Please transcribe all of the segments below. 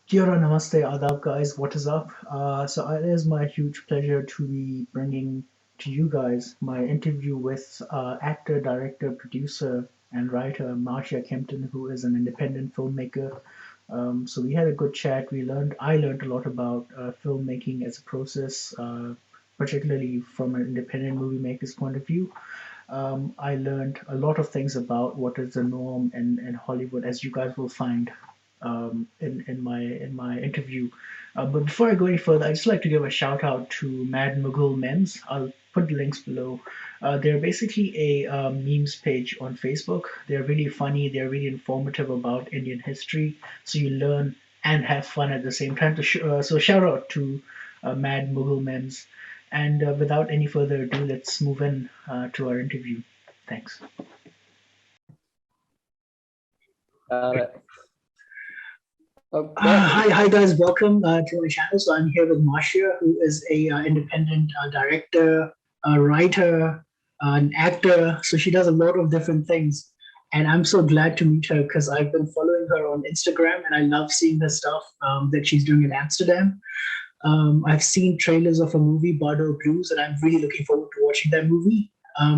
Kia ora, namaste, adab, guys. What is up? It is my huge pleasure to be bringing to you guys my interview with actor, director, producer, and writer Marcia Kimpton, who is an independent filmmaker. So we had a good chat. I learned a lot about filmmaking as a process, particularly from an independent movie maker's point of view. I learned a lot of things about what is the norm in Hollywood, as you guys will find in my interview. But before I go any further, I'd just like to give a shout out to Mad Mughal Memes. I'll put the links below. They're basically a memes page on Facebook. They're really funny. They're really informative about Indian history, so you learn and have fun at the same time. So shout out to Mad Mughal Memes. And without any further ado, let's move in to our interview. Thanks. Got it. Okay. Hi guys, welcome to my channel. So I'm here with Marcia, who is a independent director, a writer, an actor. So she does a lot of different things, and I'm so glad to meet her because I've been following her on Instagram, and I love seeing the stuff that she's doing in Amsterdam. I've seen trailers of a movie, Bordeaux Blues, and I'm really looking forward to watching that movie.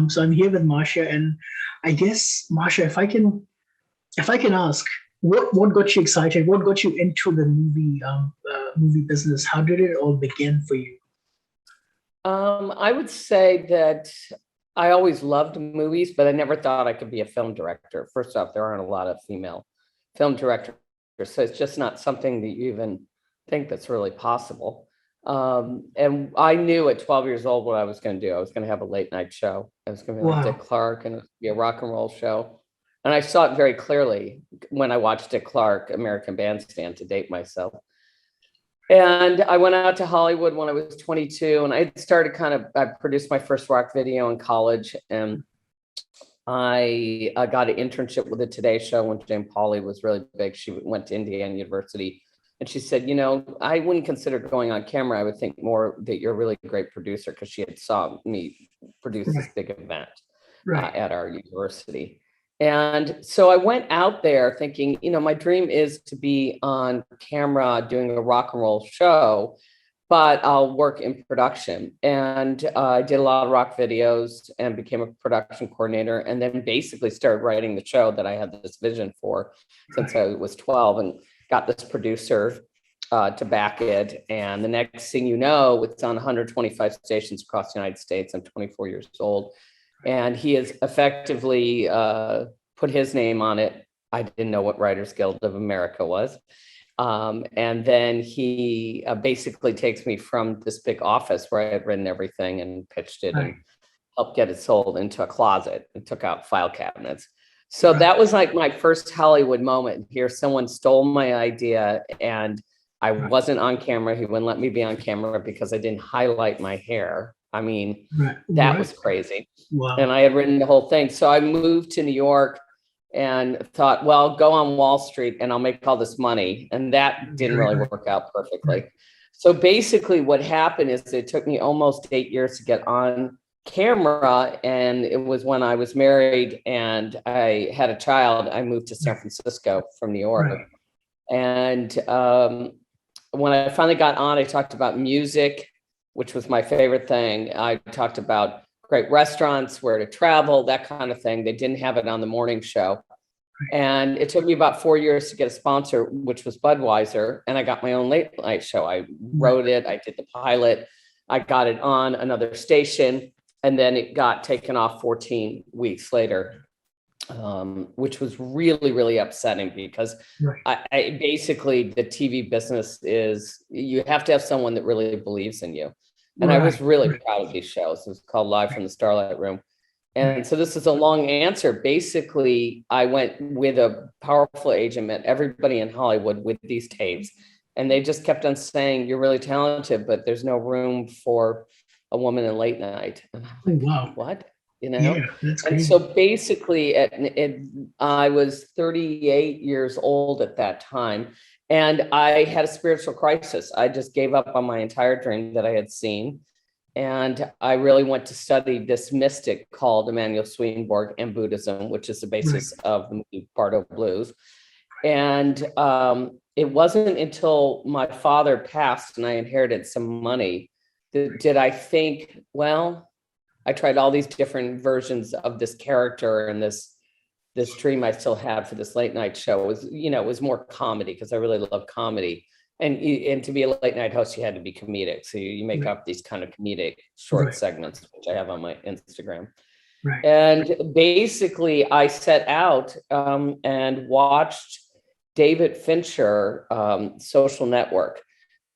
So I'm here with Marcia, and I guess Marcia, if I can ask, what got you excited? What got you into the movie business? How did it all begin for you? I would say that I always loved movies, but I never thought I could be a film director. First off, there aren't a lot of female film directors, so it's just not something that you even think that's really possible. And I knew at 12 years old what I was going to do. I was going to have a late night show. I was going to be like Wow. Dick Clark, and it was be a rock and roll show. And I saw it very clearly when I watched Dick Clark, American Bandstand, to date myself. And I went out to Hollywood when I was 22, and I started I produced my first rock video in college, and I got an internship with the Today Show when Jane Pauley was really big. She went to Indiana University, and she said, I wouldn't consider going on camera. I would think more that you're a really great producer, because she had saw me produce this big event at our university. And so I went out there thinking, my dream is to be on camera doing a rock and roll show, but I'll work in production. And I did a lot of rock videos and became a production coordinator, and then basically started writing the show that I had this vision for since I was 12, and got this producer to back it. And the next thing you know, it's on 125 stations across the United States. I'm 24 years old. And he has effectively put his name on it. I didn't know what Writers Guild of America was. And then he basically takes me from this big office where I had written everything and pitched it and helped get it sold, into a closet, and took out file cabinets. So that was like my first Hollywood moment. Here, someone stole my idea, and I wasn't on camera. He wouldn't let me be on camera because I didn't highlight my hair. I mean, that was crazy. Wow. And I had written the whole thing. So I moved to New York and thought, well, go on Wall Street and I'll make all this money. And that didn't really work out perfectly. So basically what happened is it took me almost 8 years to get on camera. And it was when I was married and I had a child, I moved to San Francisco from New York. And when I finally got on, I talked about music, which was my favorite thing. I talked about great restaurants, where to travel, that kind of thing. They didn't have it on the morning show. And it took me about 4 years to get a sponsor, which was Budweiser. And I got my own late night show. I wrote it, I did the pilot, I got it on another station, and then it got taken off 14 weeks later, which was really, really upsetting because I basically, the TV business is, you have to have someone that really believes in you. And I was really proud of these shows. It was called Live from the Starlight Room. And so this is a long answer. Basically, I went with a powerful agent, met everybody in Hollywood with these tapes. And they just kept on saying, you're really talented, but there's no room for a woman in late night. And I'm like, what? Yeah, that's crazy. And so basically, I was 38 years old at that time. And I had a spiritual crisis. I just gave up on my entire dream that I had seen. And I really went to study this mystic called Emanuel Swedenborg and Buddhism, which is the basis of the movie Bardo Blues. And it wasn't until my father passed and I inherited some money that did I think, well, I tried all these different versions of this character, and this dream I still had for this late night show was, it was more comedy because I really love comedy. And to be a late night host, you had to be comedic. So you make Right. up these kind of comedic short Right. segments, which I have on my Instagram. Right. And basically, I set out and watched David Fincher, Social Network,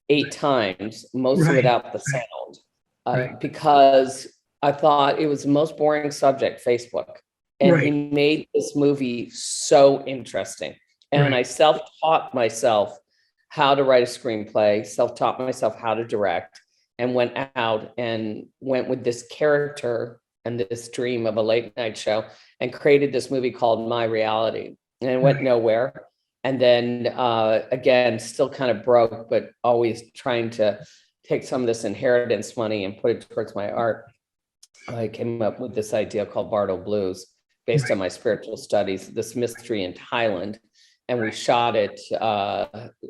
8 times, mostly Right. without the sound, Right. because I thought it was the most boring subject, Facebook. And he Right. made this movie so interesting. And Right. I self-taught myself how to write a screenplay, self-taught myself how to direct, and went out and went with this character and this dream of a late night show and created this movie called My Reality. And it went Right. nowhere. And then again, still kind of broke, but always trying to take some of this inheritance money and put it towards my art. I came up with this idea called Bardo Blues, based Right. on my spiritual studies, this mystery in Thailand. And we shot it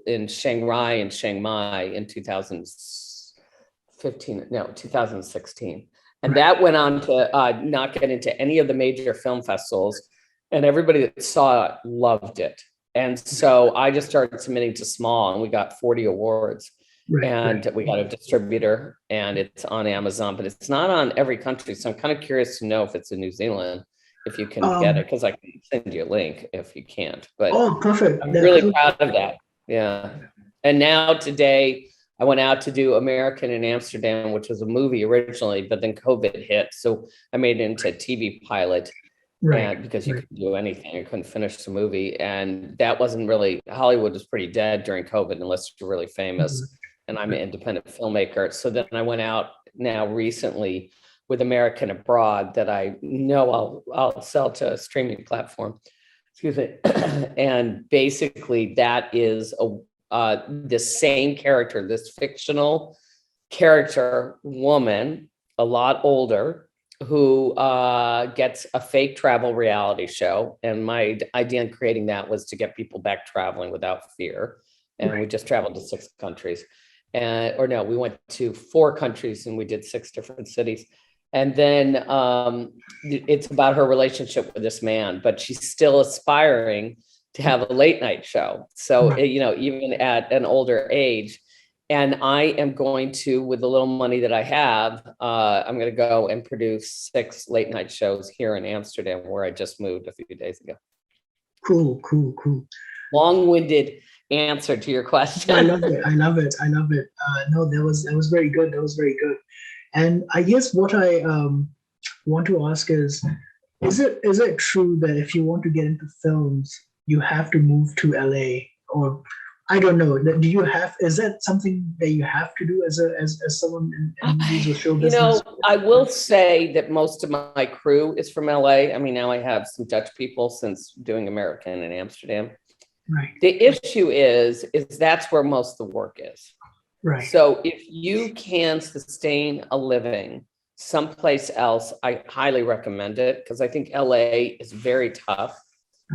in Chiang Rai and Chiang Mai in 2016. And that went on to not get into any of the major film festivals. And everybody that saw it loved it. And so I just started submitting to small, and we got 40 awards. Right. And we got a distributor, and it's on Amazon, but it's not on every country. So I'm kind of curious to know if it's in New Zealand, if you can get it, because I can send you a link if you can't. But perfect. I'm really proud of that. Yeah. And now today, I went out to do American in Amsterdam, which was a movie originally, but then COVID hit. So I made it into a TV pilot. Right. And because you could do anything, I couldn't finish the movie. And that wasn't really, Hollywood was pretty dead during COVID, unless you're really famous. And I'm an independent filmmaker. So then I went out now recently with American Abroad, that I know I'll sell to a streaming platform. Excuse me. And basically that is the same character, this fictional character woman, a lot older, who gets a fake travel reality show. And my idea in creating that was to get people back traveling without fear. And we just traveled to 6 countries. We went to 4 countries, and we did 6 different cities. And then it's about her relationship with this man, but she's still aspiring to have a late night show. So, even at an older age. And I am going to, with the little money that I have, I'm going to go and produce 6 late night shows here in Amsterdam, where I just moved a few days ago. Cool. Long-winded answer to your question. I love it. No, that was very good. And I guess what I want to ask is it true that if you want to get into films, you have to move to LA? Or I don't know. Is that something that you have to do as someone in movies or show business? I will say that most of my crew is from LA. I mean, now I have some Dutch people since doing American in Amsterdam. Right. The issue is that's where most of the work is. Right. So if you can sustain a living someplace else, I highly recommend it, because I think LA is very tough.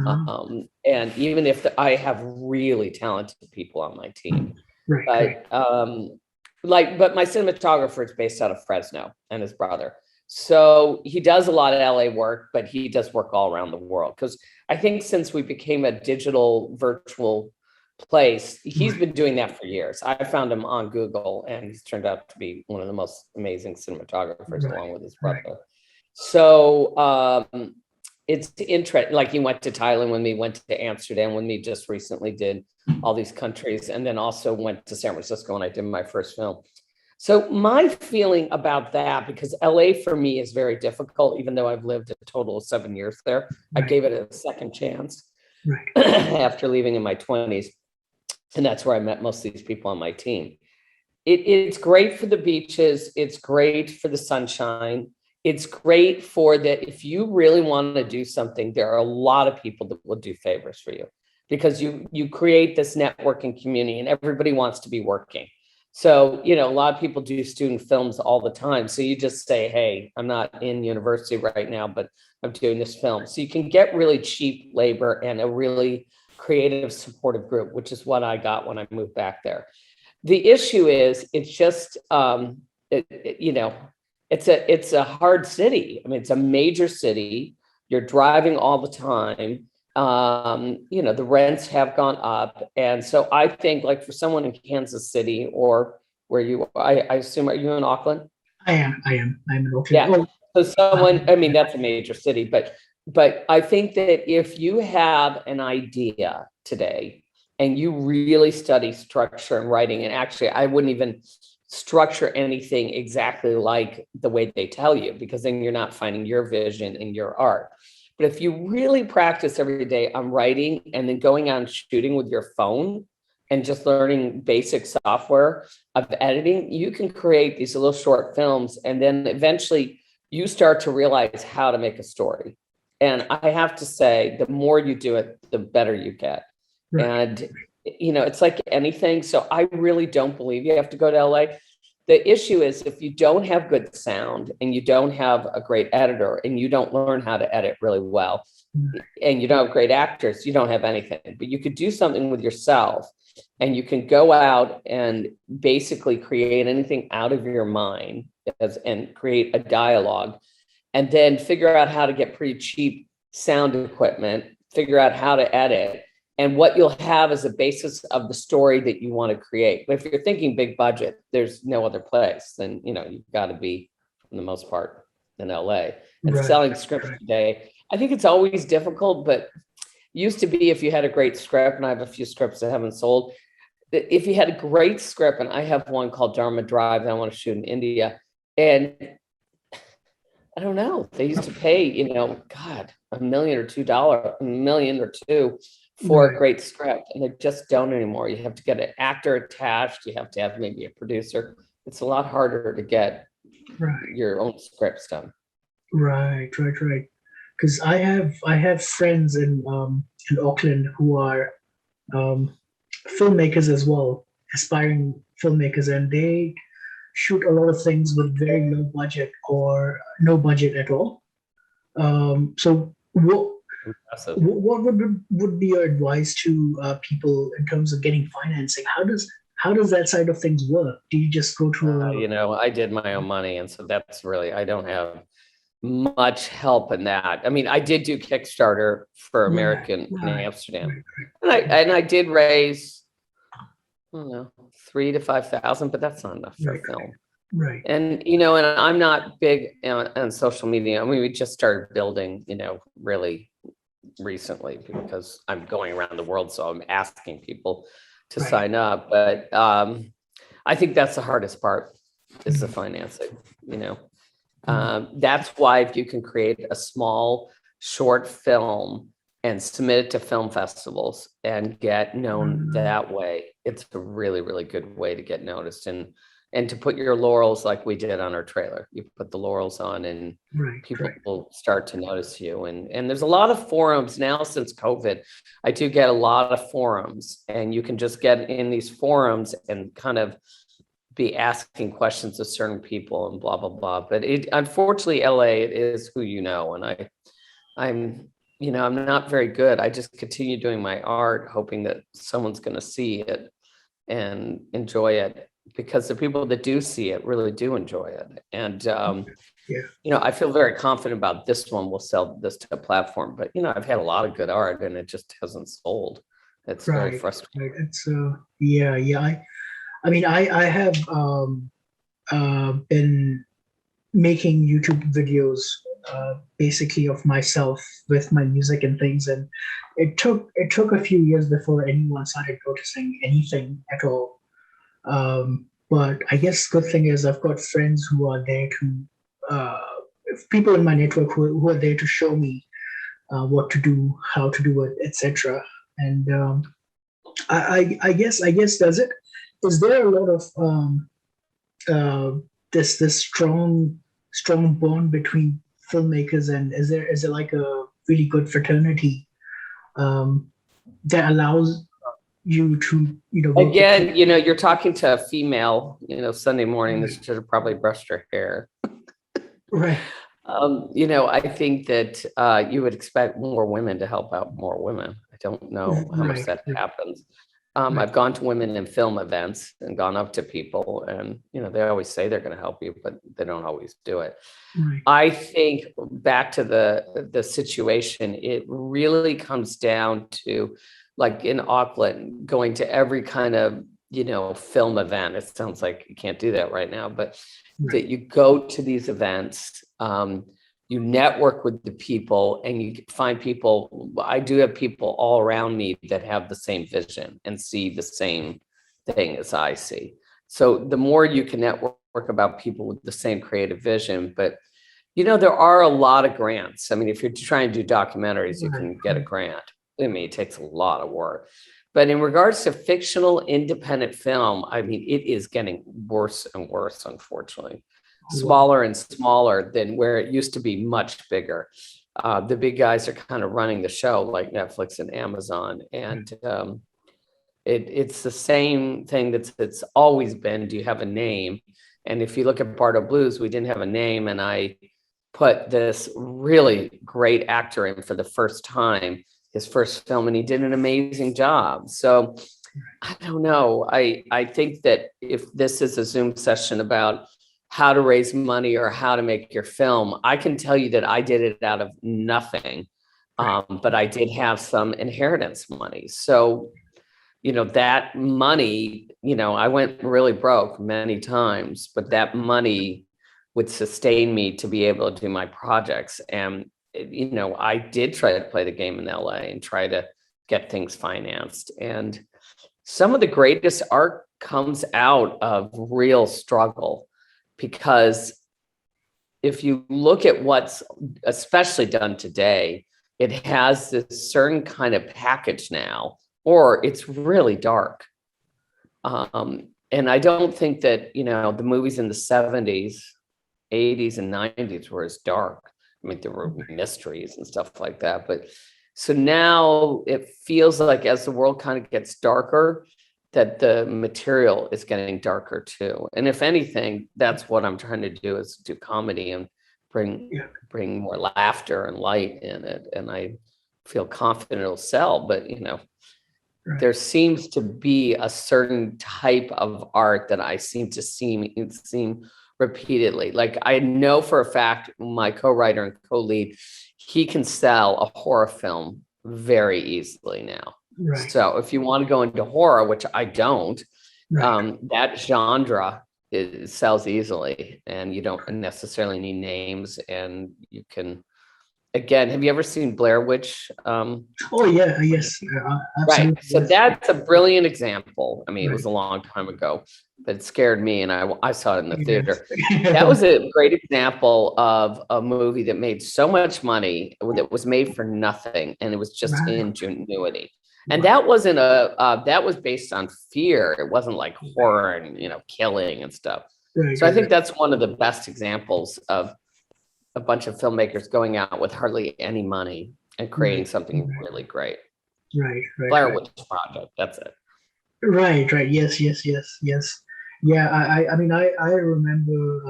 And even if I have really talented people on my team, right. But my cinematographer is based out of Fresno, and his brother. So he does a lot of LA work, but he does work all around the world. Because I think since we became a digital virtual place, he's been doing that for years. I found him on Google, and he's turned out to be one of the most amazing cinematographers, along with his brother. Right. So it's interesting. Like, he went to Thailand with me, went to Amsterdam with me, just recently did all these countries, and then also went to San Francisco, and I did my first film. So my feeling about that, because LA for me is very difficult, even though I've lived a total of 7 years there, I gave it a second chance after leaving in my 20s. And that's where I met most of these people on my team. It's great for the beaches. It's great for the sunshine. It's great for that. If you really want to do something, there are a lot of people that will do favors for you, because you create this networking community, and everybody wants to be working. So, a lot of people do student films all the time. So you just say, hey, I'm not in university right now, but I'm doing this film. So you can get really cheap labor and a really creative supportive group, which is what I got when I moved back there. The issue is it's just, it's a hard city. I mean, it's a major city. You're driving all the time. The rents have gone up. And so I think like for someone in Kansas City or where you, I assume, are you in Auckland? I'm in Oakland. Yeah. So someone, I mean, that's a major city, but I think that if you have an idea today and you really study structure and writing, and actually I wouldn't even structure anything exactly like the way they tell you, because then you're not finding your vision in your art. But if you really practice every day on writing and then going out and shooting with your phone and just learning basic software of editing, you can create these little short films. And then eventually you start to realize how to make a story. And I have to say, the more you do it, the better you get. Right. And, it's like anything. So I really don't believe you have to go to LA. The issue is if you don't have good sound and you don't have a great editor and you don't learn how to edit really well and you don't have great actors, you don't have anything. But you could do something with yourself and you can go out and basically create anything out of your mind and create a dialogue and then figure out how to get pretty cheap sound equipment, figure out how to edit. And what you'll have is a basis of the story that you want to create. But if you're thinking big budget, there's no other place. Then, you've got to be, for the most part, in LA. And selling scripts today, I think it's always difficult, but used to be if you had a great script, and I have a few scripts that haven't sold. If you had a great script, and I have one called Dharma Drive that I want to shoot in India, and I don't know, they used to pay, God, $1 million or $2 million or two for a great script, and they just don't anymore. You have to get an actor attached. You have to have maybe a producer. It's a lot harder to get your own scripts done. Right. Because I have friends in Auckland who are filmmakers as well, aspiring filmmakers, and they shoot a lot of things with very low budget or no budget at all. So what would be your advice to people in terms of getting financing? How does that side of things work? Do you just go to I did my own money, and so that's really, I don't have much help in that. I mean, I did do Kickstarter for American in Amsterdam, and I did raise, I don't know, 3,000 to 5,000, but that's not enough for a film. Right. And, and I'm not big on social media. I mean, we just started building, really recently because I'm going around the world. So I'm asking people to sign up. But I think that's the hardest part is the financing, That's why if you can create a small short film and submit it to film festivals and get known that way, it's a really, really good way to get noticed and to put your laurels like we did on our trailer. You put the laurels on and people will start to notice you. And there's a lot of forums now since COVID. I do get a lot of forums, and you can just get in these forums and kind of be asking questions of certain people and blah, blah, blah. But unfortunately, LA, it is who you know. And I'm not very good. I just continue doing my art, hoping that someone's going to see it and enjoy it, because the people that do see it really do enjoy it. And, I feel very confident about this one. We'll sell this to a platform, but, I've had a lot of good art and it just hasn't sold. It's very frustrating. It's I mean, I have been making YouTube videos basically of myself with my music and things, and it took a few years before anyone started noticing anything at all. But I guess good thing is I've got friends who are there to people in my network who are there to show me what to do, how to do it, etc. And I guess is there a lot of this strong bond between filmmakers, and is there like a really good fraternity that allows you to again, you're talking to a female, Sunday morning that should have probably brushed her hair. Right. I think that you would expect more women to help out more women. I don't know how much Right. that happens. Right. I've gone to women in film events and gone up to people, and they always say they're going to help you, but they don't always do it. Right. I think back to the situation, it really comes down to, like in Auckland, going to every kind of film event. It sounds like you can't do that right now, but Right. that you go to these events, you network with the people, and you find people. I do have people all around me that have the same vision and see the same thing as I see. So the more you can network about people with the same creative vision, but there are a lot of grants. I mean, if you're trying to do documentaries, you can get a grant. I mean, it takes a lot of work. But in regards to fictional independent film, I mean, it is getting worse and worse, unfortunately. Smaller and smaller than where it used to be much bigger. The big guys are kind of running the show, like Netflix and Amazon. And it's the same thing that's always been. Do you have a name? And if you look at Bardo Blues, we didn't have a name. And I put this really great actor in for the first time, his first film, and he did an amazing job. So I don't know. I think that if this is a Zoom session about how to raise money or how to make your film, I can tell you that I did it out of nothing. But I did have some inheritance money. So, that money, I went really broke many times, but that money would sustain me to be able to do my projects. And, I did try to play the game in LA and try to get things financed. And some of the greatest art comes out of real struggle, because if you look at what's especially done today, it has this certain kind of package now, or it's really dark. And I don't think that, the movies in the 70s, 80s, and 90s were as dark. I mean, there were mysteries and stuff like that. But so now it feels like as the world kind of gets darker, that the material is getting darker too. And if anything, that's what I'm trying to do, is do comedy and bring more laughter and light in it. And I feel confident it'll sell. But there seems to be a certain type of art that I seem to see repeatedly. Like, I know for a fact, my co-writer and co-lead, he can sell a horror film very easily now. Right. So if you want to go into horror, which I don't, Right. that genre sells easily, and you don't necessarily need names, and you can. Again, have you ever seen Blair Witch? Oh yeah, yes, absolutely. Right. So yes. that's a brilliant example. I mean, it Right. was a long time ago, but it scared me, and I saw it in the Yes. theater. That was a great example of a movie that made so much money, that was made for nothing, and it was just Right. ingenuity. And that wasn't that was based on fear. It wasn't like horror and killing and stuff. Right. So I think that's one of the best examples of a bunch of filmmakers going out with hardly any money and creating something really great. Right. Blair Witch Project. That's it. Right. Yes. Yeah. I mean, I remember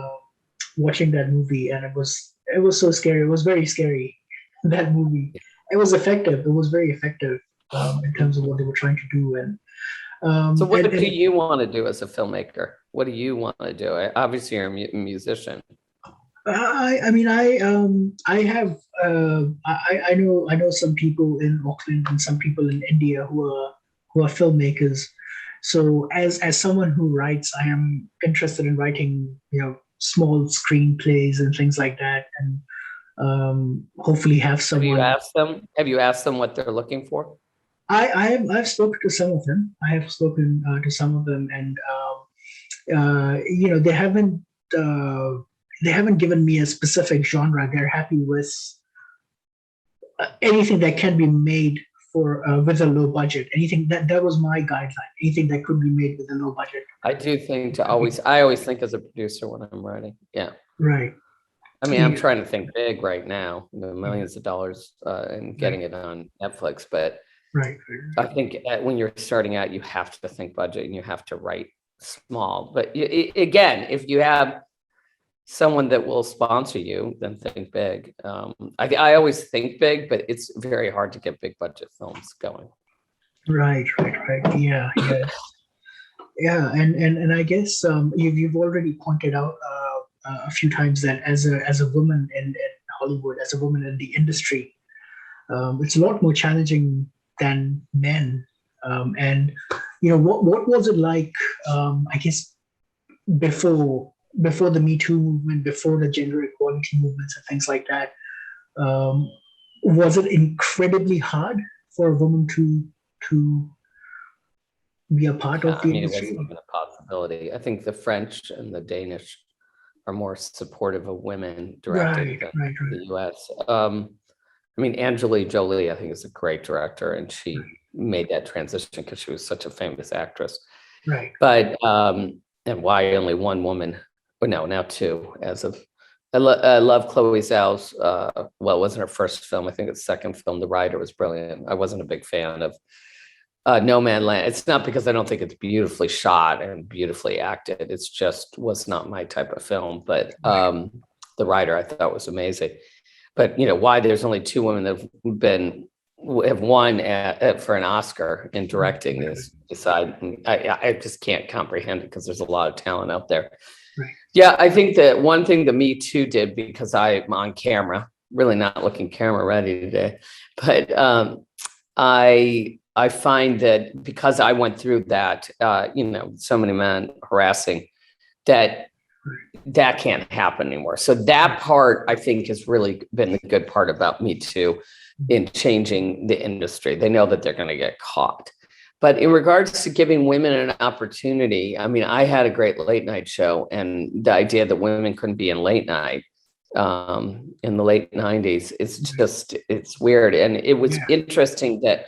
watching that movie, and it was so scary. It was very scary. That movie. It was effective. It was very effective in terms of what they were trying to do. And so, what do you want to do as a filmmaker? What do you want to do? Obviously, you're a musician. I mean, I have, I know some people in Auckland and some people in India who are filmmakers. So as someone who writes, I am interested in writing, small screenplays and things like that, and hopefully have someone. Have you asked them what they're looking for? I've spoken to some of them. I have spoken to some of them, and they haven't. They haven't given me a specific genre. They're happy with anything that can be made for with a low budget. Anything that was my guideline. Anything that could be made with a low budget. I do think I always think as a producer when I'm writing. Yeah. Right. I mean, I'm trying to think big right now, millions of dollars and getting it on Netflix. But I think when you're starting out, you have to think budget and you have to write small. But again, if you have someone that will sponsor you, then think big. I always think big, but it's very hard to get big budget films going. Right. Yeah. Yeah. And I guess you've already pointed out a few times that as a woman in Hollywood, as a woman in the industry, it's a lot more challenging than men. And what was it like? I guess before the Me Too movement, before the gender equality movements and things like that, um, was it incredibly hard for a woman to be a part Yeah, of I the mean, it industry? wasn't even a possibility. I think the French and the Danish are more supportive of women directing than Right. the US. I mean, Angelique Jolie, I think, is a great director, and she made that transition because she was such a famous actress. Right. But and why only one woman? Or no, now two. As of, I love Chloe Zhao's. Well, it wasn't her first film. I think it's second film. The writer was brilliant. I wasn't a big fan of No Man Land. It's not because I don't think it's beautifully shot and beautifully acted. It's just was not my type of film. But the writer I thought was amazing. But why there's only two women that have won for an Oscar in directing is beside. I just can't comprehend it because there's a lot of talent out there. Right. Yeah, I think that one thing that Me Too did, because I'm on camera, really not looking camera ready today, but I find that because I went through that, so many men harassing, that can't happen anymore. So that part, I think, has really been the good part about Me Too in changing the industry. They know that they're going to get caught. But in regards to giving women an opportunity, I mean, I had a great late night show, and the idea that women couldn't be in late night in the late 90s, it's weird. And it was interesting that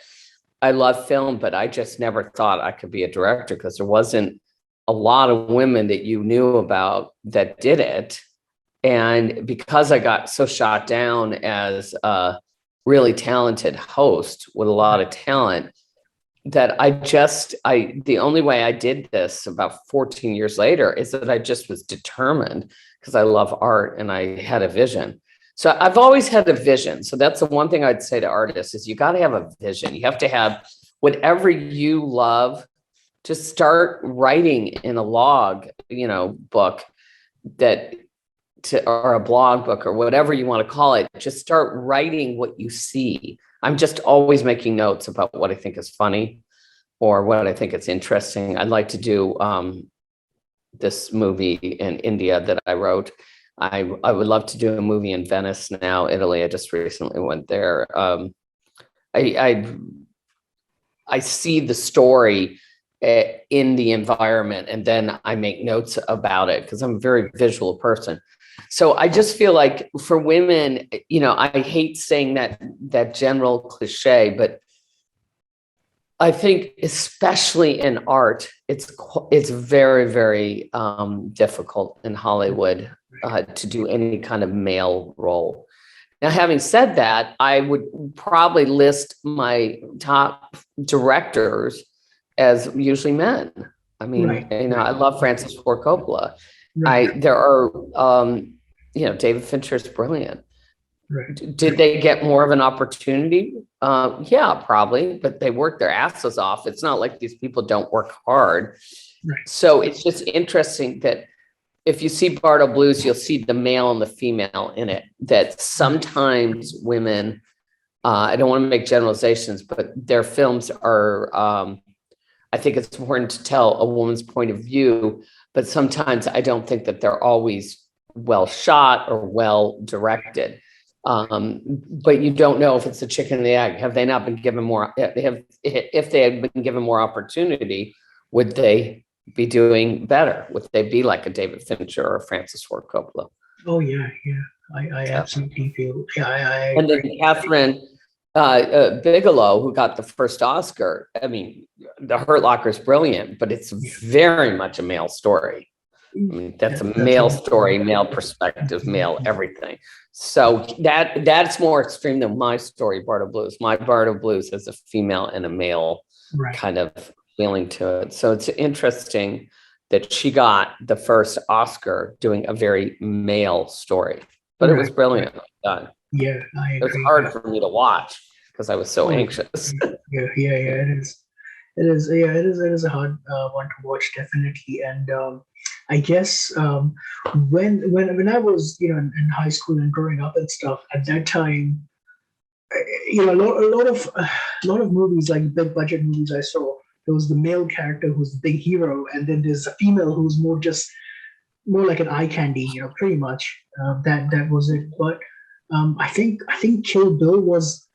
I love film, but I just never thought I could be a director because there wasn't a lot of women that you knew about that did it. And because I got so shot down as a really talented host with a lot of talent, that the only way I did this about 14 years later is that I just was determined because I love art and I had a vision. So I've always had a vision. So that's the one thing I'd say to artists is you got to have a vision. You have to have whatever you love. Just start writing in a log, book or a blog book or whatever you want to call it. Just start writing what you see. I'm just always making notes about what I think is funny or what I think is interesting. I'd like to do this movie in India that I wrote. I would love to do a movie in Venice now, Italy. I just recently went there. I see the story in the environment, and then I make notes about it because I'm a very visual person. So I just feel like for women, I hate saying that general cliche, but I think especially in art, it's very, very difficult in Hollywood to do any kind of male role. Now, having said that, I would probably list my top directors as usually men. I mean, I love Francis Ford Coppola. There are, David Fincher is brilliant. Did they get more of an opportunity? Yeah, probably, but they work their asses off. It's not like these people don't work hard. So it's just interesting that if you see Bardo Blues, you'll see the male and the female in it, that sometimes women, I don't want to make generalizations, but their films are, I think it's important to tell a woman's point of view, but sometimes I don't think that they're always well shot or well directed. But you don't know if it's the chicken and the egg. Have they not been given more? If they had been given more opportunity, would they be doing better? Would they be like a David Fincher or a Francis Ford Coppola? Oh yeah. I absolutely feel. Yeah, and then Catherine Bigelow, who got the first Oscar. I mean, The Hurt Locker is brilliant, but it's very much a male story. I mean, that's a male story, male perspective, male everything. So that's more extreme than my story, Bardo Blues. My Bardo Blues has a female and a male kind of feeling to it. So it's interesting that she got the first Oscar doing a very male story, but it was Right. brilliantly done. Yeah, I It was agree. hard for me to watch because I was so Oh, anxious. yeah, it is. It is, yeah, it is a hard one to watch, definitely. And I guess when I was, in high school and growing up and stuff, at that time, a lot of movies, like big budget movies I saw, there was the male character who's the big hero, and then there's a female who's more like an eye candy, pretty much. That was it. But I think Kill Bill was,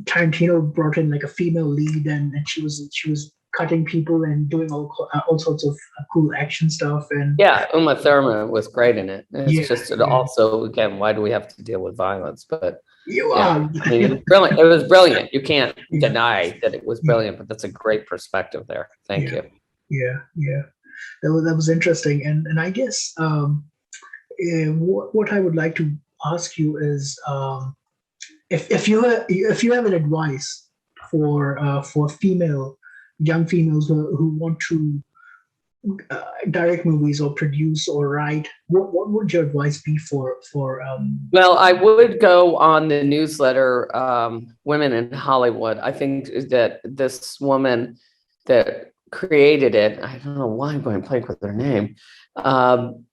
Tarantino brought in like a female lead, and she was cutting people and doing all sorts of cool action stuff. And Yeah, Uma Thurman was great in it. It's yeah, just, it yeah, also, again, why do we have to deal with violence? But you yeah, are. I mean, it was brilliant. It was brilliant. You can't Yeah, deny that it was yeah, brilliant, but that's a great perspective there. Thank yeah, you. yeah. That was interesting. And I guess, what I would like to ask you is, if you have an advice for young females who want to direct movies or produce or write, what would your advice be for Well, I would go on the newsletter, Women in Hollywood. I think that this woman that created it, I don't know why I'm going blank with her name.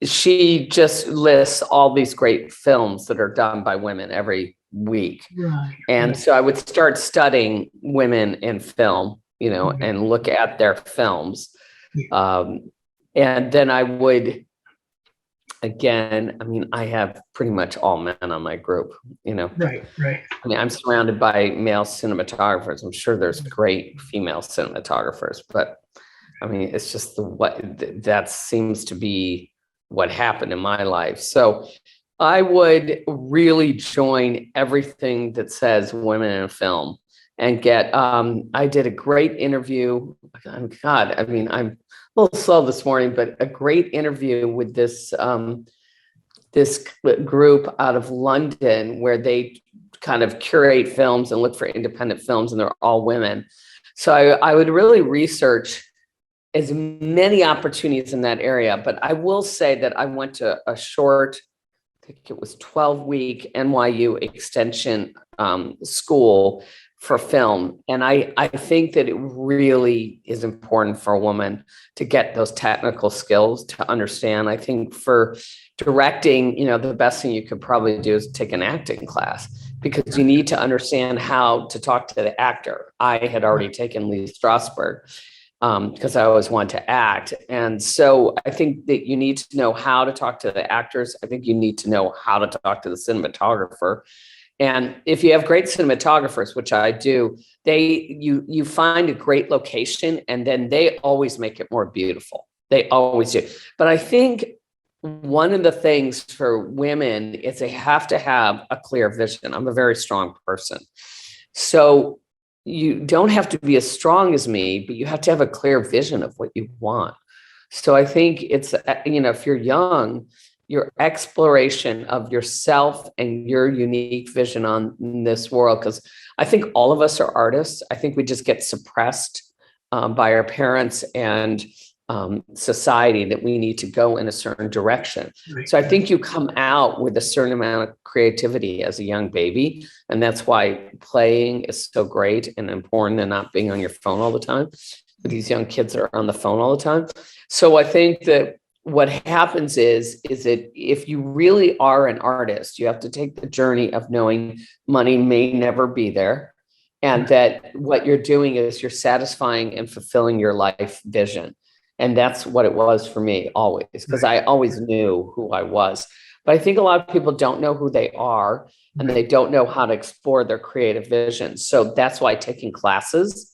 She just lists all these great films that are done by women every week. right, And right, so I would start studying women in film, right, and look at their films. yeah, And then I would, again, I mean, I have pretty much all men on my group, right, I mean, I'm surrounded by male cinematographers. I'm sure there's great female cinematographers, but I mean, it's just that seems to be what happened in my life. So I would really join everything that says women in film and I did a great interview. God, I mean, I'm a little slow this morning, but a great interview with this group out of London where they kind of curate films and look for independent films, and they're all women. So I would really research as many opportunities in that area. But I will say that I went to a short, I think it was 12-week NYU extension school for film. And I think that it really is important for a woman to get those technical skills to understand. I think for directing, the best thing you could probably do is take an acting class, because you need to understand how to talk to the actor. I had already taken Lee Strasberg because I always wanted to act. And so I think that you need to know how to talk to the actors. I think you need to know how to talk to the cinematographer. And if you have great cinematographers, which I do, you find a great location, and then they always make it more beautiful. They always do. But I think one of the things for women is they have to have a clear vision. I'm a very strong person. So you don't have to be as strong as me, but you have to have a clear vision of what you want. So I think it's, if you're young, your exploration of yourself and your unique vision on this world, because I think all of us are artists. I think we just get suppressed by our parents and society that we need to go in a certain direction. So I think you come out with a certain amount of creativity as a young baby. And that's why playing is so great and important, and not being on your phone all the time. But these young kids are on the phone all the time. So I think that what happens is that if you really are an artist, you have to take the journey of knowing money may never be there, and that what you're doing is you're satisfying and fulfilling your life vision. And that's what it was for me always, because I always knew who I was. But I think a lot of people don't know who they are, and they don't know how to explore their creative vision. So that's why taking classes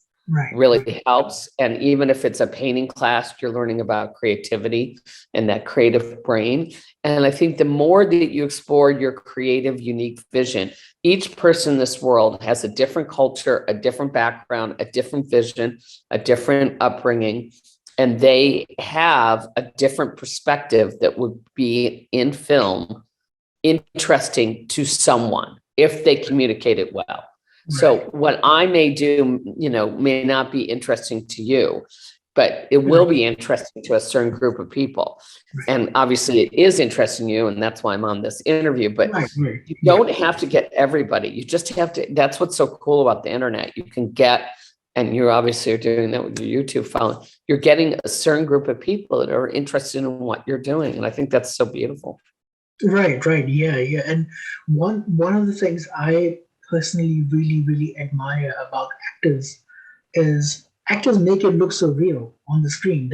really helps. And even if it's a painting class, you're learning about creativity and that creative brain. And I think the more that you explore your creative, unique vision, each person in this world has a different culture, a different background, a different vision, a different upbringing, and they have a different perspective that would be in film interesting to someone if they communicate it well. So what I may do, may not be interesting to you. but it will be interesting to a certain group of people. And obviously it is interesting to you, and that's why I'm on this interview, but you don't have to get everybody. You just have to, that's what's so cool about the internet. You can get, and you obviously are doing that with your YouTube following, you're getting a certain group of people that are interested in what you're doing. And I think that's so beautiful. Right. Yeah. And one of the things I personally really admire about actors is actors make it look so real on the screen.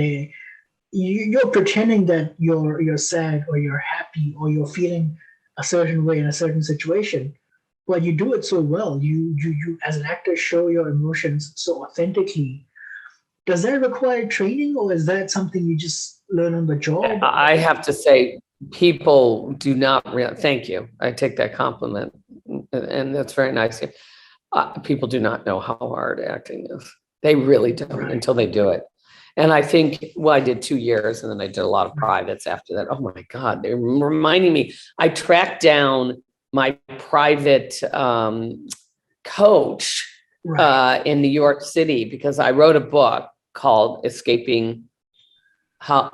You're pretending that you're sad or you're happy or you're feeling a certain way in a certain situation, but you do it so well. You as an actor show your emotions so authentically. Does that require training, or is that something you just learn on the job? I have to say, people do not really, thank you. I take that compliment, and that's very nice. People do not know how hard acting is. They really don't until they do it. And I think, well, I did 2 years and then I did a lot of privates after that. Oh my God, they're reminding me. I tracked down my private coach in New York City because I wrote a book called Escaping How.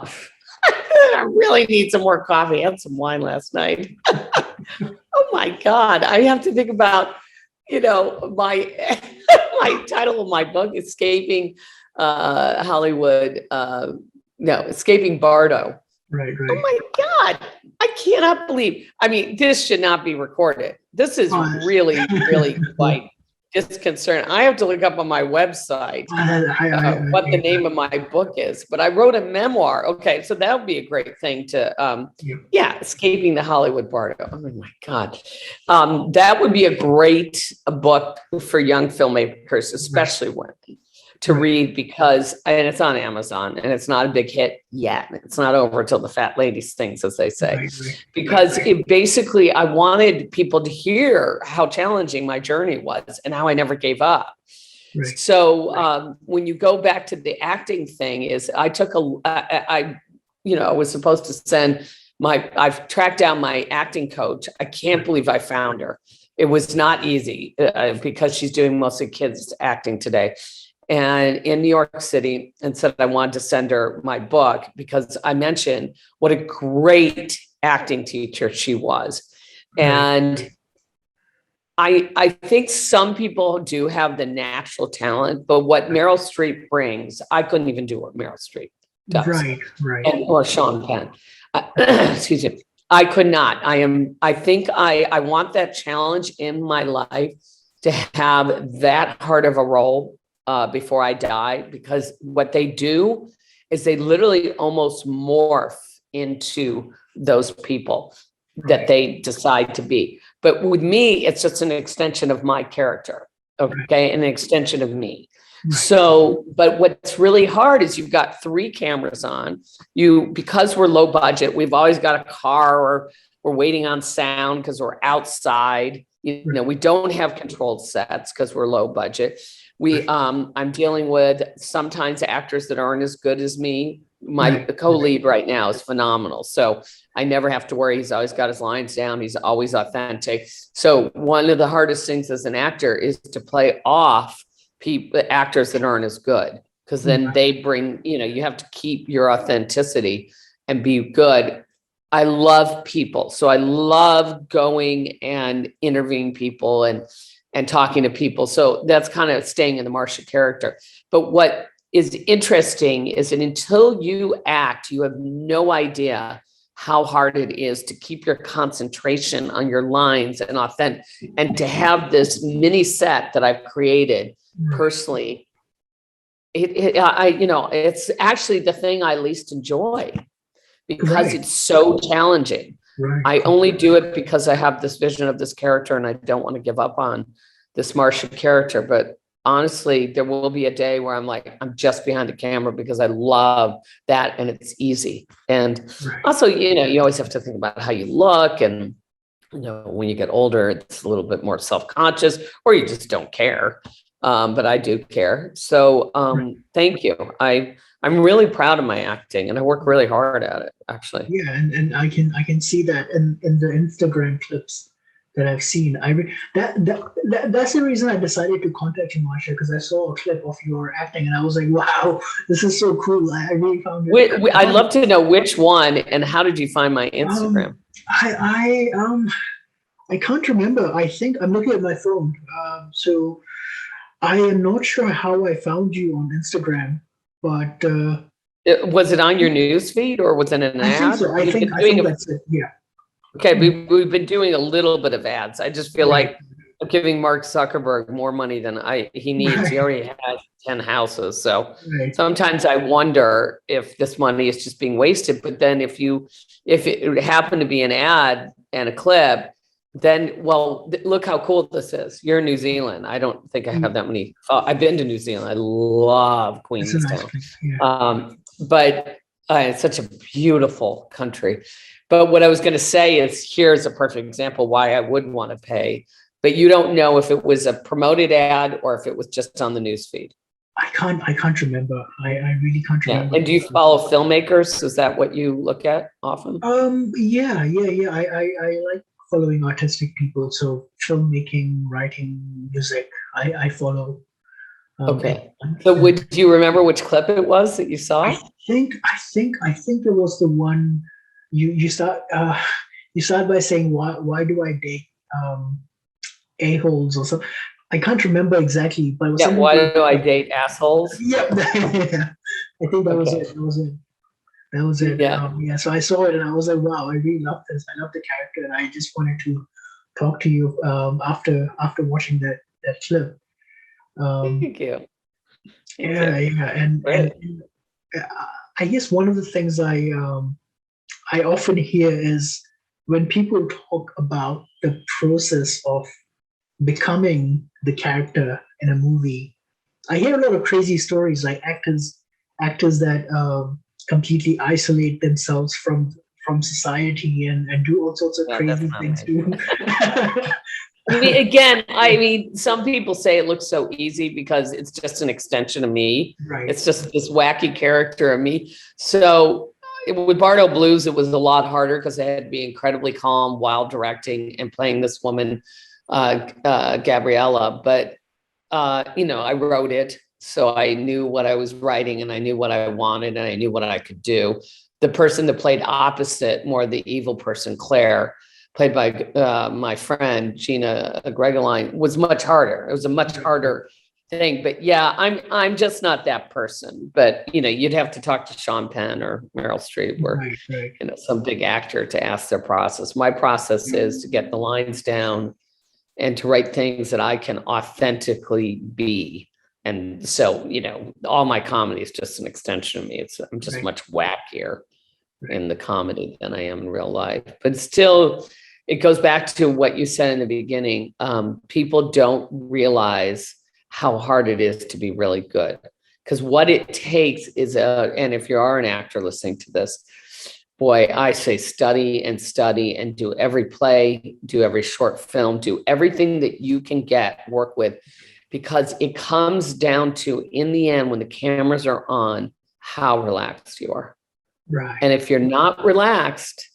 I really need some more coffee. I had some wine last night. Oh my God. I have to think about, my my title of my book, Escaping Hollywood. Escaping Bardo. Right. Oh my God. I cannot believe. I mean, this should not be recorded. This is really quite disconcerting. I have to look up on my website what the name of my book is, but I wrote a memoir. Okay, so that would be a great thing to, Escaping the Hollywood Bardo. Oh my God. That would be a great book for young filmmakers, especially women, to read because, and it's on Amazon and it's not a big hit yet. It's not over till the fat lady sings, as they say, because it basically, I wanted people to hear how challenging my journey was and how I never gave up. So when you go back to the acting thing is I took I was supposed to send I've tracked down my acting coach. I can't believe I found her. It was not easy because she's doing mostly kids acting today. And in New York City, and said I wanted to send her my book because I mentioned what a great acting teacher she was. And I think some people do have the natural talent, but what Meryl Streep brings, I couldn't even do what Meryl Streep does. Or Sean Penn. Excuse me. I could not. I think I want that challenge in my life to have that hard of a role before I die, because what they do is they literally almost morph into those people that they decide to be. But with me, it's just an extension of my character, okay, an extension of me. So, but what's really hard is you've got 3 cameras on you, because we're low budget. We've always got a car, or we're waiting on sound because we're outside. We don't have controlled sets because we're low budget. I'm dealing with sometimes actors that aren't as good as me. My co-lead right now is phenomenal. So I never have to worry. He's always got his lines down. He's always authentic. So one of the hardest things as an actor is to play off actors that aren't as good, because then they bring, you have to keep your authenticity and be good. I love people. So I love going and interviewing people and talking to people. So that's kind of staying in the Marcia character. But what is interesting is that until you act, you have no idea how hard it is to keep your concentration on your lines and authentic, and to have this mini set that I've created personally. It's actually the thing I least enjoy because it's so challenging. I only do it because I have this vision of this character and I don't want to give up on this Marcia character. But honestly, there will be a day where I'm just behind the camera because I love that and it's easy. And also, you always have to think about how you look, and when you get older, it's a little bit more self-conscious, or you just don't care. But I do care. So thank you. I'm really proud of my acting and I work really hard at it, actually. Yeah, and I can see that in the Instagram clips that I've seen. That's the reason I decided to contact you, Marsha, because I saw a clip of your acting and I was like, wow, this is so cool. I really found it. I'd love to know which one and how did you find my Instagram? I can't remember. I think I'm looking at my phone. So I am not sure how I found you on Instagram, but Was it on your news feed or was it an I think ad? so. I think that's it. Yeah. Okay, we've been doing a little bit of ads. I just feel Right. like I'm giving Mark Zuckerberg more money than he needs. Right. He already has 10 houses. So Right. sometimes I wonder if this money is just being wasted. But then if it happened to be an ad and a clip, then, well, look how cool this is. You're in New Zealand. I don't think I have that many. I've been to New Zealand. I love It's a nice Queenstown. place. Yeah. But it's such a beautiful country. But what I was going to say is, here's a perfect example why I would want to pay. But you don't know if it was a promoted ad or if it was just on the news feed. I can't remember. I really can't remember. And do you follow filmmakers? Is that what you look at often? Yeah. I like following artistic people. So filmmaking, writing, music. I follow. Okay. So do you remember which clip it was that you saw? I think it was the one you start by saying why do I date a-holes or something. I can't remember exactly, but it was something. Why do I date assholes? Yeah. I think that was it. That was it. Yeah. So I saw it and I was like, wow, I really love this. I love the character, and I just wanted to talk to you after watching that clip. Thank you. Yeah. And I guess one of the things I often hear is when people talk about the process of becoming the character in a movie, I hear a lot of crazy stories, like actors that completely isolate themselves from society and do all sorts of crazy things too. I mean, some people say it looks so easy because it's just an extension of me. Right. It's just this wacky character of me. So with Bardo Blues, it was a lot harder because I had to be incredibly calm while directing and playing this woman, Gabriella. But, I wrote it. So I knew what I was writing and I knew what I wanted and I knew what I could do. The person that played opposite, more the evil person, Claire, played by my friend Gina Gregoline, was much harder. It was a much harder thing. But yeah, I'm just not that person. But you'd have to talk to Sean Penn or Meryl Streep or some big actor to ask their process. My process is to get the lines down and to write things that I can authentically be. And so, all my comedy is just an extension of me. I'm just much wackier in the comedy than I am in real life. But still, it goes back to what you said in the beginning. People don't realize how hard it is to be really good. Because what it takes is, and if you are an actor listening to this, boy, I say study and do every play, do every short film, do everything that you can work with. Because it comes down to, in the end, when the cameras are on, how relaxed you are. Right. And if you're not relaxed,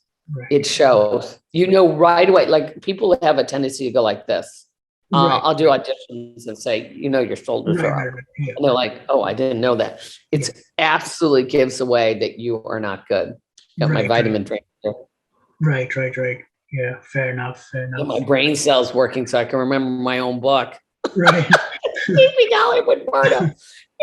it shows. Right away. Like, people have a tendency to go like this. I'll do auditions and say, your shoulders are up. And they're like, oh, I didn't know that. It absolutely gives away that you are not good. Got my vitamin drink. Right. Yeah, fair enough. Got my brain cells working so I can remember my own book. Right. Keep me going with Marta.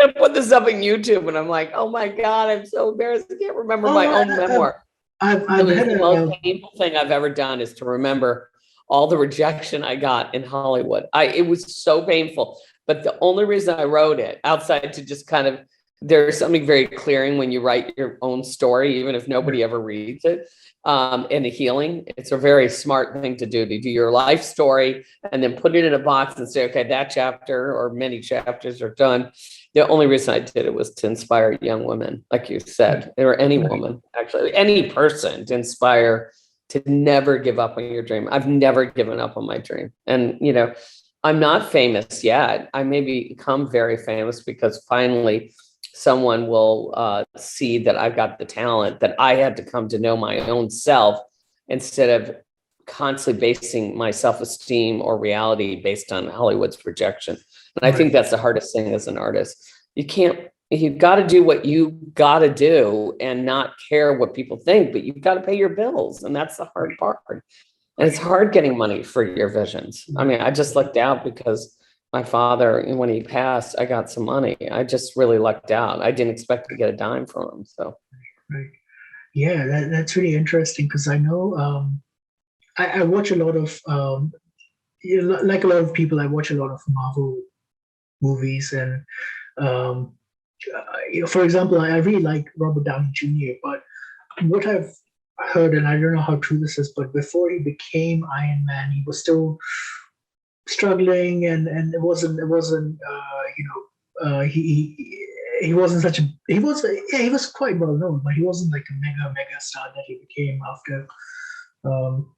I put this up on YouTube and I'm like, oh my God, I'm so embarrassed. I can't remember my own memoir. The most painful thing I've ever done is to remember all the rejection I got in Hollywood. It was so painful. But the only reason I wrote it, outside to just kind of, there's something very clearing when you write your own story, even if nobody ever reads it. And a healing. It's a very smart thing to do your life story and then put it in a box and say, okay, that chapter or many chapters are done. The only reason I did it was to inspire young women, like you said, or any woman, actually, any person, to inspire to never give up on your dream. I've never given up on my dream. And, I'm not famous yet. I may become very famous because finally someone will see that I've got the talent, that I had to come to know my own self instead of constantly basing my self-esteem or reality based on Hollywood's rejection. And I think that's the hardest thing as an artist. You got to do what you got to do and not care what people think, but you've got to pay your bills. And that's the hard part. And it's hard getting money for your visions. I mean, I just lucked out because my father, when he passed, I got some money. I just really lucked out. I didn't expect to get a dime from him. So, Right. Yeah, that's really interesting because I know I watch a lot of like a lot of people, I watch a lot of Marvel movies, and for example, I really like Robert Downey Jr. But what I've heard, and I don't know how true this is, but before he became Iron Man, he was still struggling, and it wasn't he wasn't such a he was quite well known, but he wasn't like a mega star that he became after um,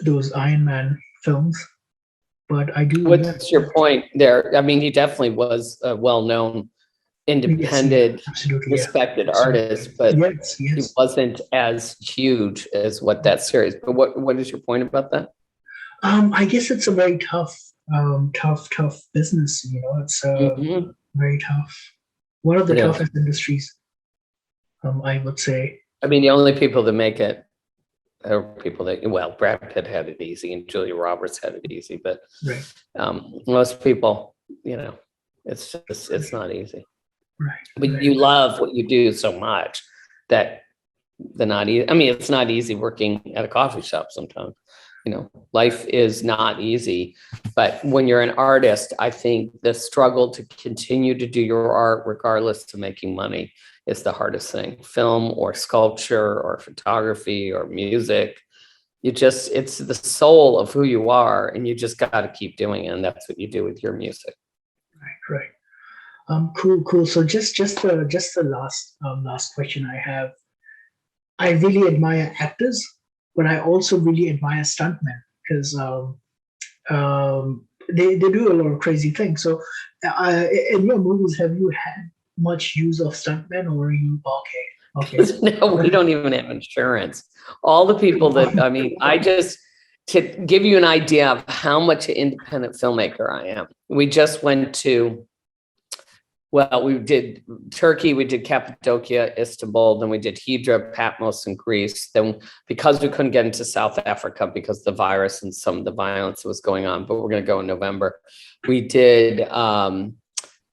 those Iron Man films. But I do. what's your point there? I mean, he definitely was a well-known, independent, Absolutely, respected artist, but yes, he wasn't as huge as what that series. But what is your point about that? I guess it's a very tough business. It's very tough. One of the toughest industries, I would say. I mean, the only people that make it are people that, well, Brad Pitt had it easy and Julia Roberts had it easy, but most people, it's not easy. Right. But you love what you do so much that it's not easy working at a coffee shop sometimes. Life is not easy, but when you're an artist, I think the struggle to continue to do your art, regardless of making money, is the hardest thing. Film or sculpture or photography or music, it's the soul of who you are, and you just got to keep doing it. And that's what you do with your music. Right. Cool. So just the last question I have. I really admire actors, but I also really admire stuntmen because they do a lot of crazy things. So, in your movies, have you had much use of stuntmen, or are you okay? No, we don't even have insurance. All the people to give you an idea of how much an independent filmmaker I am. We just went to, we did Turkey, we did Cappadocia, Istanbul, then we did Hydra, Patmos, and Greece. Then, because we couldn't get into South Africa because of the virus and some of the violence that was going on, but we're going to go in November. We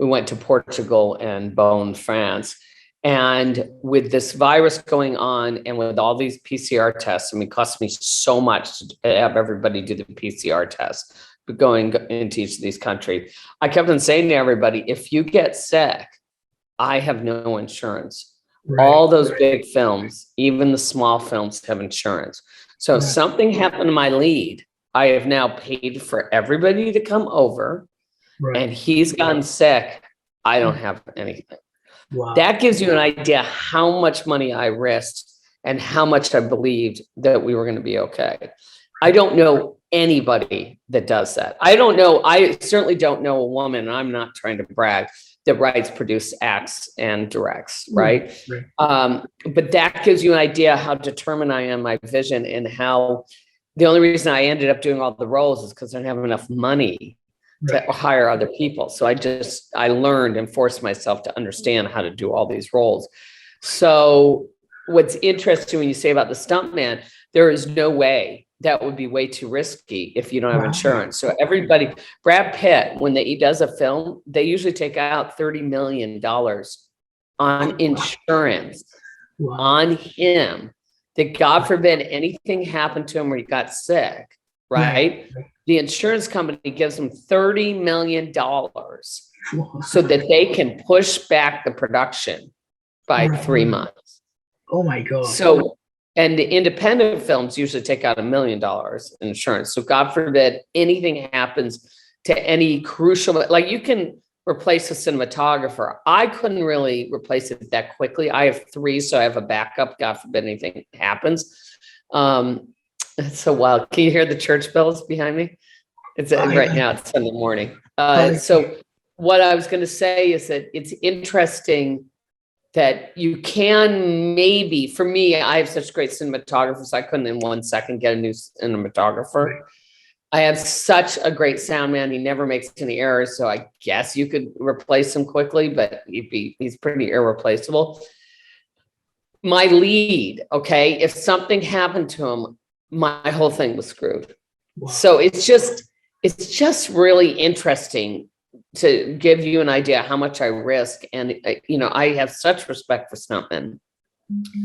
went to Portugal and Beaune, France. And with this virus going on and with all these PCR tests, it cost me so much to have everybody do the PCR test, but going into each of these countries. I kept on saying to everybody, if you get sick, I have no insurance. All those big films, even the small films, have insurance. So if something happened to my lead, I have now paid for everybody to come over, and he's gotten sick. I don't have anything. Wow. That gives you an idea how much money I risked and how much I believed that we were going to be okay. I don't know anybody that does that. I certainly don't know a woman, and I'm not trying to brag, that writes, produces, acts, and directs, right? But that gives you an idea how determined I am, my vision, and how the only reason I ended up doing all the roles is because I didn't have enough money to hire other people. So I learned and forced myself to understand how to do all these roles. So what's interesting when you say about the stuntman, there is no way. That would be way too risky if you don't have insurance. So everybody, Brad Pitt, when he does a film, they usually take out $30 million on insurance on him, that God forbid anything happened to him where he got sick, right? The insurance company gives them $30 million so that they can push back the production by 3 months. Oh my God. So, and the independent films usually take out $1 million in insurance. So God forbid anything happens to any crucial, like you can replace a cinematographer. I couldn't really replace it that quickly. I have 3, so I have a backup. God forbid anything happens. It's so wild. Can you hear the church bells behind me? It's right now. It's Sunday morning. So what I was going to say is that it's interesting that you can maybe, for me, I have such great cinematographers, I couldn't in 1 second get a new cinematographer. Right. I have such a great sound man. He never makes any errors. So I guess you could replace him quickly, but he's pretty irreplaceable. My lead, okay, if something happened to him, my whole thing was screwed. Wow. So it's just really interesting to give you an idea how much I risk. And, you know, I have such respect for stuntmen.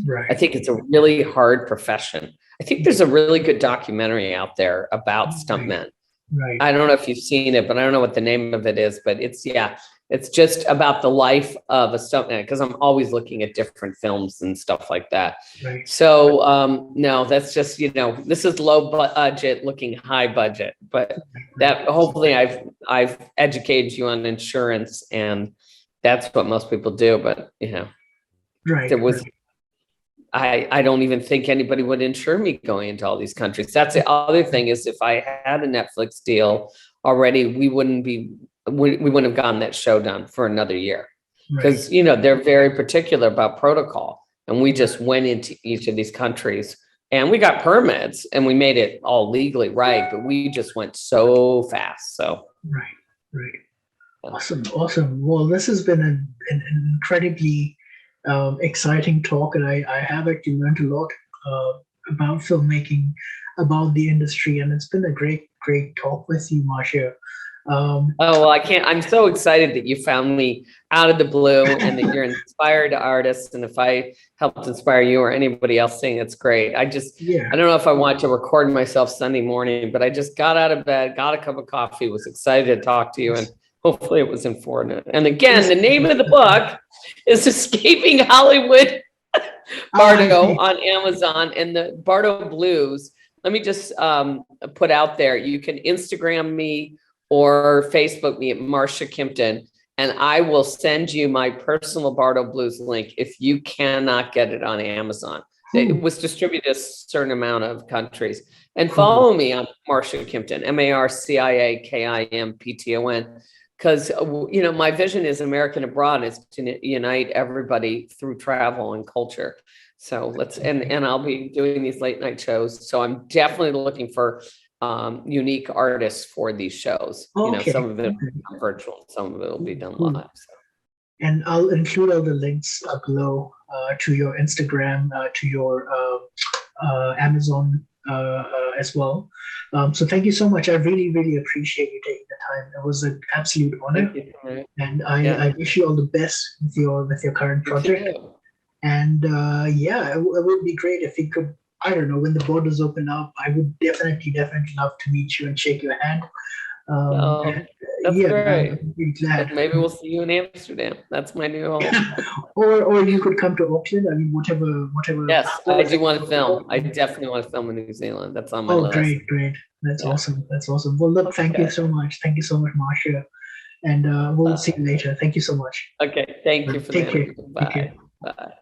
Right. I think it's a really hard profession. I think there's a really good documentary out there about stuntmen. Right. I don't know if you've seen it, but I don't know what the name of it is, but it's just about the life of a stuntman, because I'm always looking at different films and stuff like that. Right. So no, that's just, you know, this is low budget looking high budget, but that hopefully I've educated you on insurance, and that's what most people do. But you know, right. There was, I don't even think anybody would insure me going into all these countries. That's the other thing, is if I had a Netflix deal already, we wouldn't have gotten that show done for another year, because you know, they're very particular about protocol, and we just went into each of these countries and we got permits and we made it all legally right, but we just went so fast. So right. Awesome. Well, this has been an incredibly exciting talk, and I have actually learned a lot about filmmaking, about the industry, and it's been a great talk with you, Marcia. Oh, well, I'm so excited that you found me out of the blue, and that you're an inspired artist. And if I helped inspire you or anybody else saying, it's great. I don't know if I want to record myself Sunday morning, but I just got out of bed, got a cup of coffee, was excited to talk to you, and hopefully it was informative. And again, the name of the book is Escaping Hollywood Bardo on Amazon, and the Bardo Blues. Let me just put out there, you can Instagram me or Facebook me at Marcia Kimpton, and I will send you my personal Bardo Blues link if you cannot get it on Amazon. It was distributed a certain amount of countries. And follow me on Marcia Kimpton, MarciaKimpton, because you know, my vision is American Abroad is to unite everybody through travel and culture. So and I'll be doing these late night shows. So I'm definitely looking for unique artists for these shows. You know, some of it will be virtual, some of it will be done live. So. And I'll include all the links below to your Instagram, to your Amazon as well. So thank you so much. I really appreciate you taking the time. It was an absolute honor. And I wish you all the best with your current project. And it would be great if we could, I don't know, when the borders open up, I would definitely love to meet you and shake your hand. That's great. I'm really glad. Maybe we'll see you in Amsterdam. That's my new home. or you could come to Auckland. I mean, whatever. Yes, I do want to film. I definitely want to film in New Zealand. That's on my list. Great. That's awesome. Well, look, thank you so much. Thank you so much, Marcia. And we'll see you later. Thank you so much. Okay, thank you for Take care. Bye. Bye.